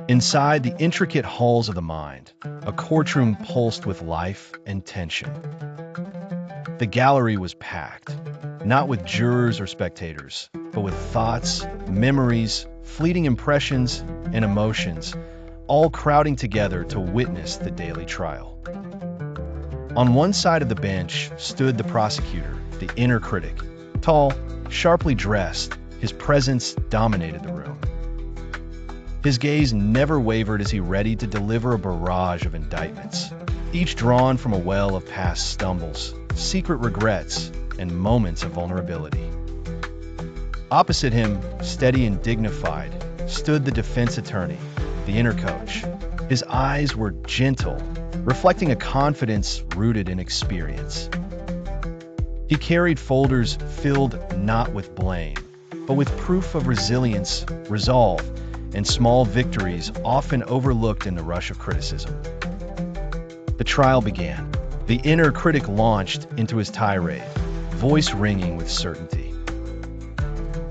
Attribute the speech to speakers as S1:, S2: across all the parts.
S1: Inside the intricate halls of the mind, a courtroom pulsed with life and tension. The gallery was packed, not with jurors or spectators, but with thoughts, memories, fleeting impressions, and emotions, all crowding together to witness the daily trial. On one side of the bench stood the prosecutor, the inner critic. Tall, sharply dressed, his presence dominated the room. His gaze never wavered as he readied to deliver a barrage of indictments, each drawn from a well of past stumbles, secret regrets, and moments of vulnerability. Opposite him, steady and dignified, stood the defense attorney, the inner coach. His eyes were gentle, reflecting a confidence rooted in experience. He carried folders filled not with blame, but with proof of resilience, resolve, and small victories often overlooked in the rush of criticism. The trial began. The inner critic launched into his tirade, voice ringing with certainty.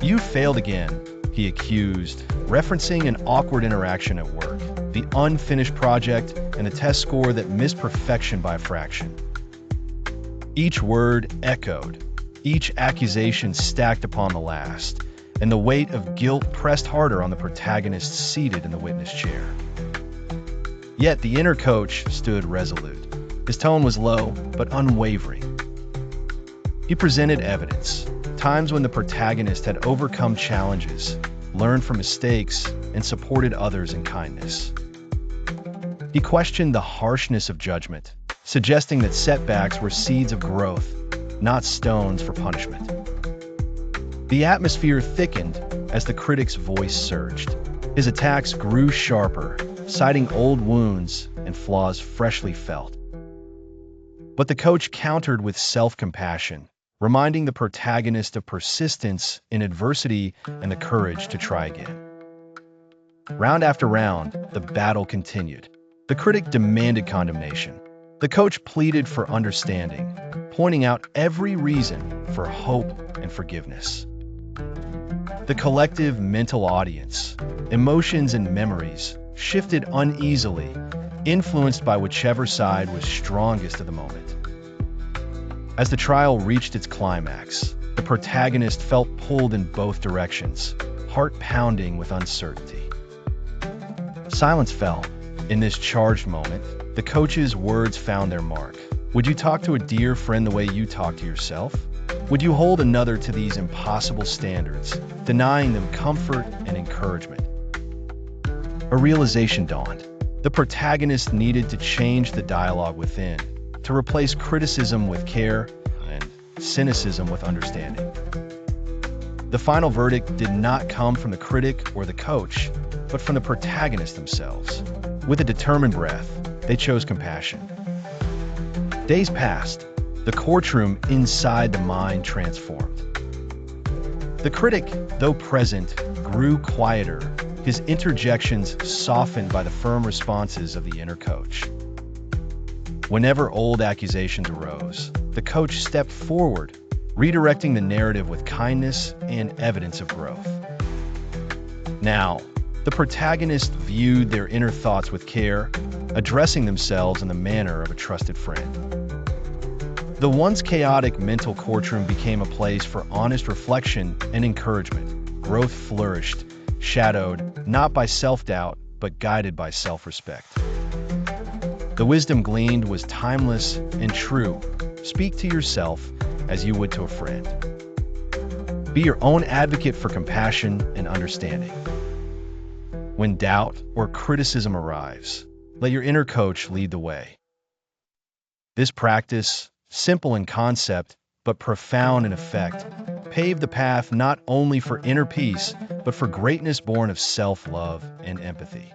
S1: "You failed again," he accused, referencing an awkward interaction at work, the unfinished project, and a test score that missed perfection by a fraction. Each word echoed, each accusation stacked upon the last, and the weight of guilt pressed harder on the protagonist seated in the witness chair. Yet the inner coach stood resolute. His tone was low, but unwavering. He presented evidence, times when the protagonist had overcome challenges, learned from mistakes, and supported others in kindness. He questioned the harshness of judgment, suggesting that setbacks were seeds of growth, not stones for punishment. The atmosphere thickened as the critic's voice surged. His attacks grew sharper, citing old wounds and flaws freshly felt. But the coach countered with self-compassion, reminding the protagonist of persistence in adversity and the courage to try again. Round after round, the battle continued. The critic demanded condemnation. The coach pleaded for understanding, pointing out every reason for hope and forgiveness. The collective mental audience, emotions and memories, shifted uneasily, influenced by whichever side was strongest at the moment. As the trial reached its climax, the protagonist felt pulled in both directions, heart pounding with uncertainty. Silence fell. In this charged moment, the coach's words found their mark. Would you talk to a dear friend the way you talk to yourself? Would you hold another to these impossible standards, denying them comfort and encouragement? A realization dawned. The protagonist needed to change the dialogue within, to replace criticism with care and cynicism with understanding. The final verdict did not come from the critic or the coach, but from the protagonists themselves. With a determined breath, they chose compassion. Days passed. The courtroom inside the mind transformed. The critic, though present, grew quieter, his interjections softened by the firm responses of the inner coach. Whenever old accusations arose, the coach stepped forward, redirecting the narrative with kindness and evidence of growth. Now, the protagonist viewed their inner thoughts with care, addressing themselves in the manner of a trusted friend. The once chaotic mental courtroom became a place for honest reflection and encouragement. Growth flourished, shadowed not by self-doubt, but guided by self-respect. The wisdom gleaned was timeless and true. Speak to yourself as you would to a friend. Be your own advocate for compassion and understanding. When doubt or criticism arrives, let your inner coach lead the way. This practice, simple in concept, but profound in effect, paved the path not only for inner peace, but for greatness born of self-love and empathy.